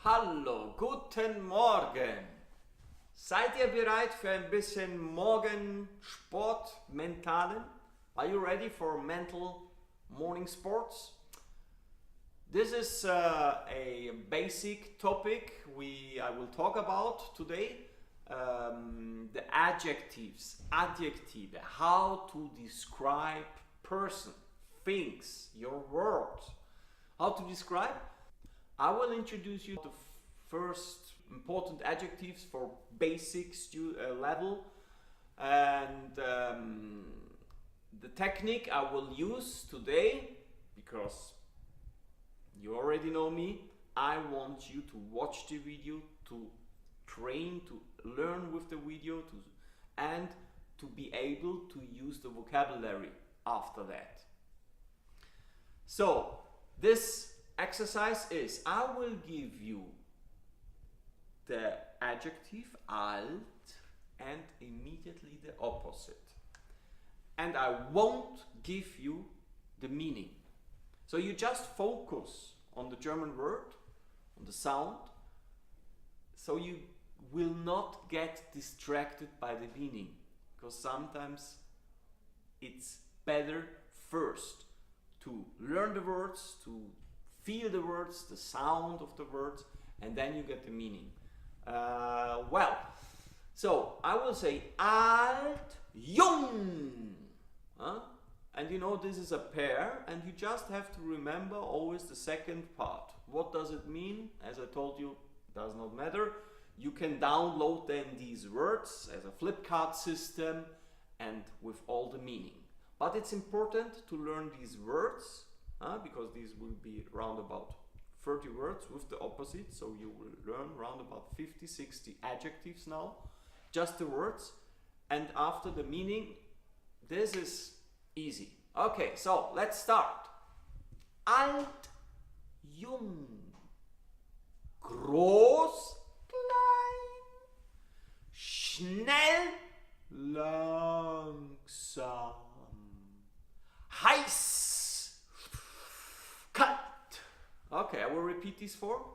Hallo, guten Morgen. Seid ihr bereit für ein bisschen Morgensport, mentalen? Are you ready for mental morning sports? This is a basic topic I will talk about today. The adjectives, adjective, how to describe person, things, your words. How to describe? I will introduce you to the first important adjectives for basic level, and the technique I will use today, because you already know me, I want you to watch the video, to train, to learn with the video, and to be able to use the vocabulary after that. So this exercise is, I will give you the adjective alt and immediately the opposite, and I won't give you the meaning. So you just focus on the German word, on the sound, so you will not get distracted by the meaning, because sometimes it's better first to learn the words, to feel the words, the sound of the words, and then you get the meaning. So I will say alt, jung. And you know this is a pair, and you just have to remember always the second part. What does it mean? As I told you, does not matter. You can download then these words as a flip card system and with all the meaning. But it's important to learn these words, because these will be round about 30 words with the opposite, so you will learn round about 50-60 adjectives now, just the words, and after the meaning. This is easy. Okay, so let's start. Alt, jung, groß, klein, schnell, langsam, heiß, kalt. Okay, I will repeat these four.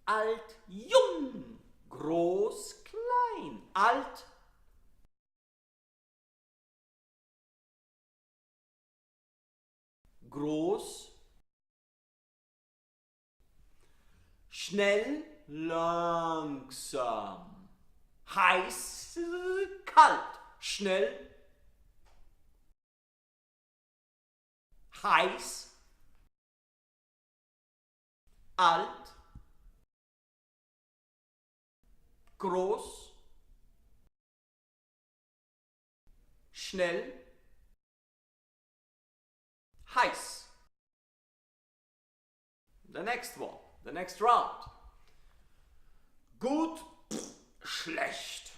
Alt, jung, groß, klein. Alt, groß, schnell, langsam, heiß, kalt, schnell, heiß, alt, groß, schnell, heiß. The next one, the next round. Gut, schlecht.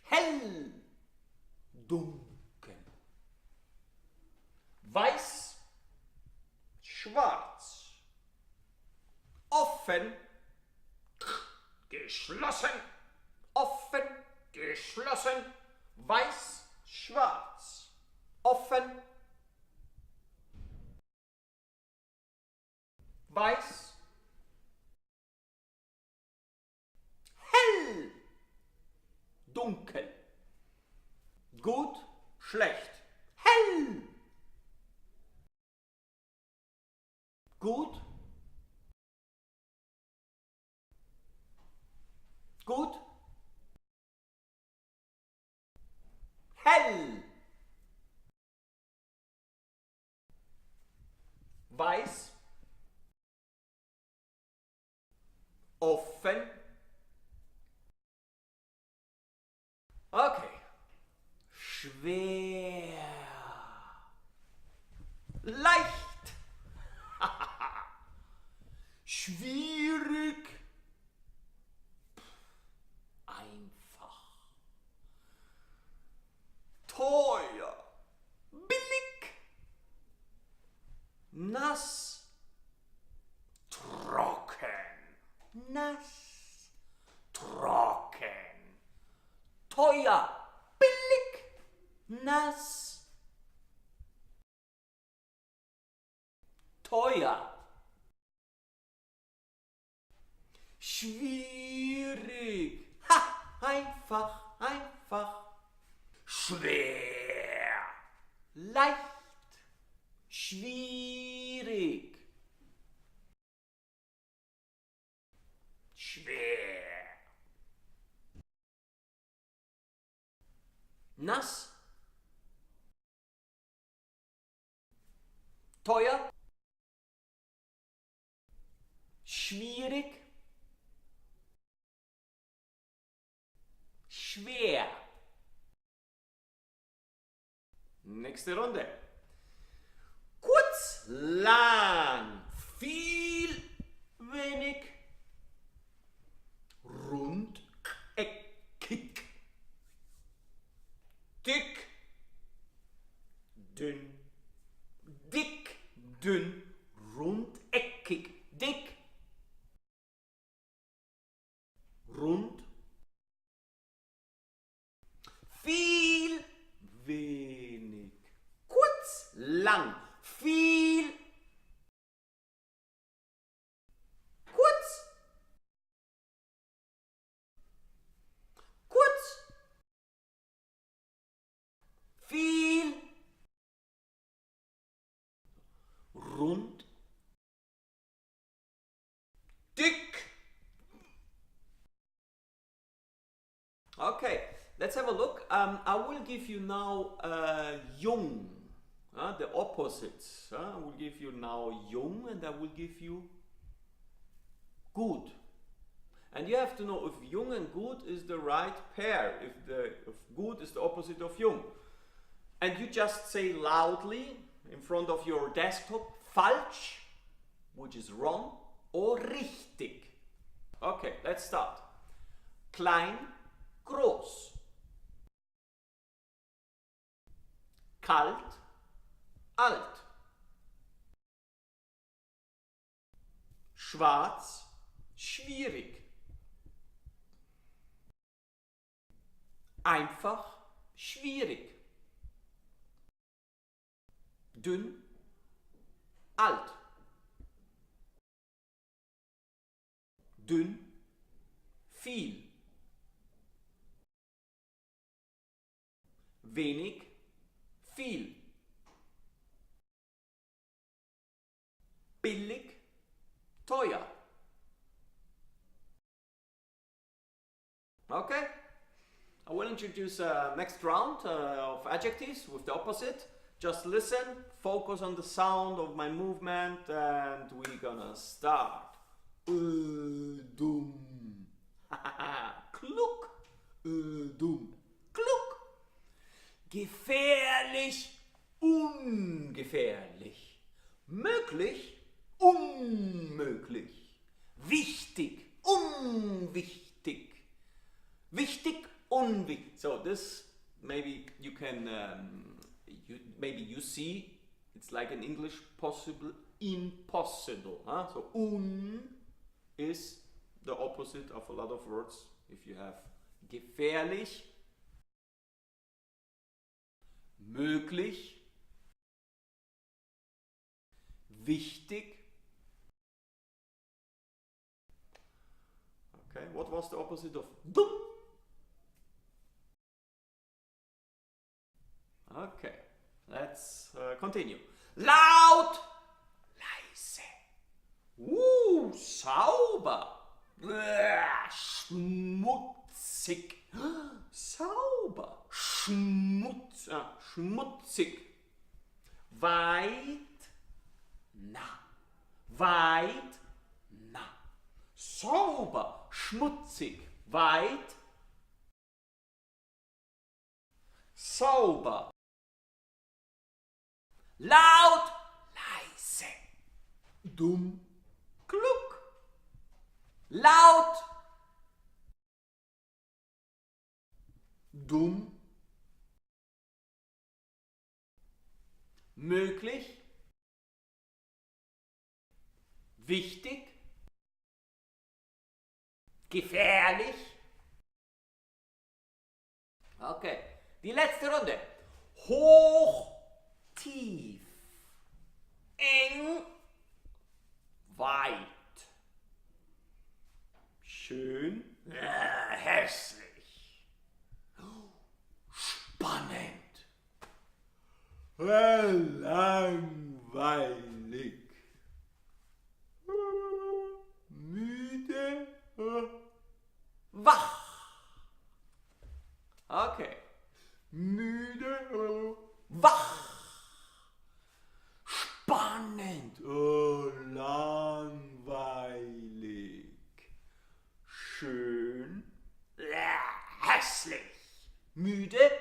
Hell, dunkel. Weiß, schwarz. Offen, geschlossen. Offen, geschlossen. Weiß, schwarz. Offen, weiß, hell, dunkel. Gut, schlecht. Hell, gut, gut, hell, weiß, offen. Okay. Schwer. Leicht. Schwierig. Einfach. Teuer. Billig. Nass. Trocken. Nass. Trocken. Teuer. Billig. Nass. Teuer. Schwierig. Ha! Einfach, einfach. Schwer. Leicht. Schwierig. Schwer. Nass. Teuer. Schwierig. Schwer. Nächste Runde. Kurz, lang, viel, wenig, rund, eckig, dick, dünn, dick, dünn, rund, eckig, dick, rund, viel, wenig, kurz, lang, viel, kurz, kurz, viel, rund, dick. Okay, let's have a look. I will give you now jung, the opposites. I will give you now jung and I will give you gut. And you have to know if jung and gut is the right pair, if gut is the opposite of jung. And you just say loudly in front of your desktop, falsch, which is wrong, or richtig. Okay, let's start. Klein, groß. Kalt, alt. Schwarz, schwierig. Einfach, schwierig. Dünn, alt. Dünn, viel. Wenig, viel. Billig, teuer. Okay, I will introduce next round of adjectives with the opposite. Just listen, focus on the sound of my movement, and we're gonna start. Dumm. Klug. Dumm. Klug. Gefährlich. Ungefährlich. Möglich. Unmöglich. Wichtig. Unwichtig. Wichtig. Unwichtig. So this maybe you can maybe you see it's like in English possible, impossible. Huh? So is the opposite of a lot of words. If you have gefährlich, möglich, wichtig. Okay, what was the opposite of dumm? Okay, let's continue. Laut, leise. Sauber. Schmutzig. Sauber. Schmutzig. Weit, nah. Weit, nah. Sauber. Schmutzig. Weit. Sauber. Laut, leise. Dumm, klug. Laut, dumm, möglich, wichtig, gefährlich. Okay, die letzte Runde. Hoch, tief, eng, weit, langweilig. Müde. Wach. Okay. Müde. Wach. Spannend. Oh, langweilig. Schön. Hässlich. Müde.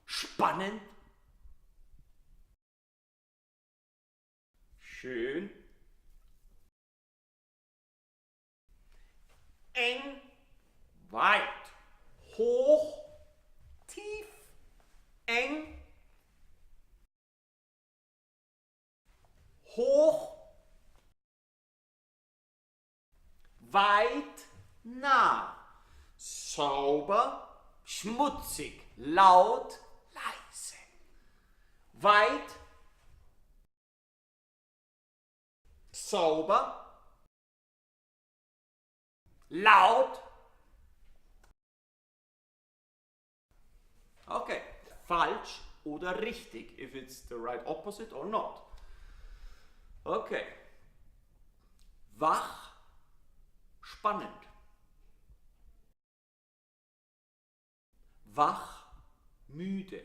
Spannend. Schön. Eng. Weit. Hoch. Tief. Eng. Hoch. Weit. Nah. Sauber. Schmutzig. Laut. Leise. Weit. Sauber. Laut. Okay. Falsch oder richtig, if it's the right opposite or not. Okay. Wach. Spannend. Wach. Müde.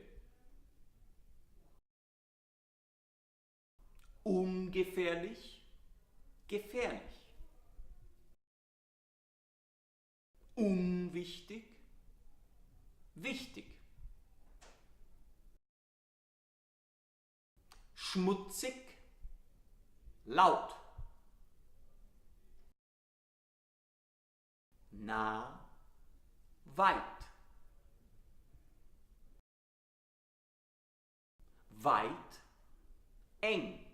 Ungefährlich. Gefährlich. Unwichtig. Wichtig. Schmutzig. Laut. Nah. Weit. Weit. Eng.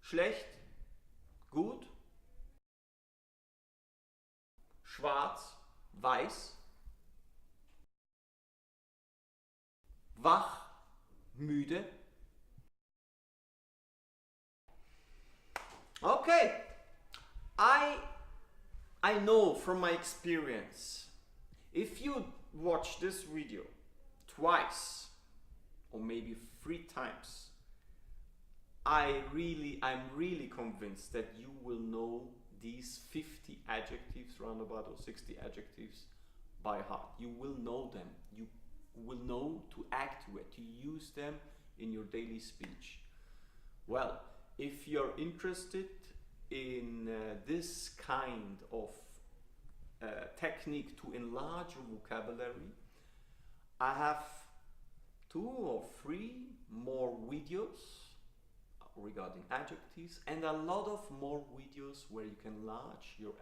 Schlecht. Gut. Schwarz. Weiß. Wach. Müde. Okay. I know from my experience, if you watch this video twice or maybe 3 times, I'm really convinced that you will know these 50 adjectives roundabout or 60 adjectives by heart. You will know them. You will know to act with, to use them in your daily speech. Well, if you're interested in this kind of technique to enlarge your vocabulary, I have 2 or 3 more videos regarding adjectives and a lot of more videos where you can enlarge your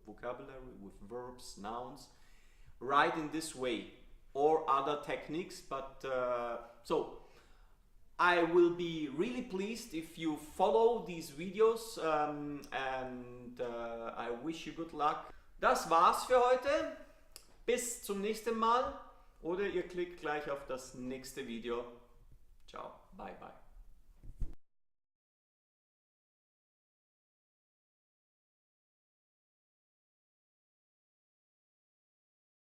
vocabulary with verbs, nouns, right in this way, or other techniques. But so I will be really pleased if you follow these videos and I wish you good luck. Das war's für heute. Bis zum nächsten Mal oder ihr klickt gleich auf das nächste Video. Ciao, bye bye.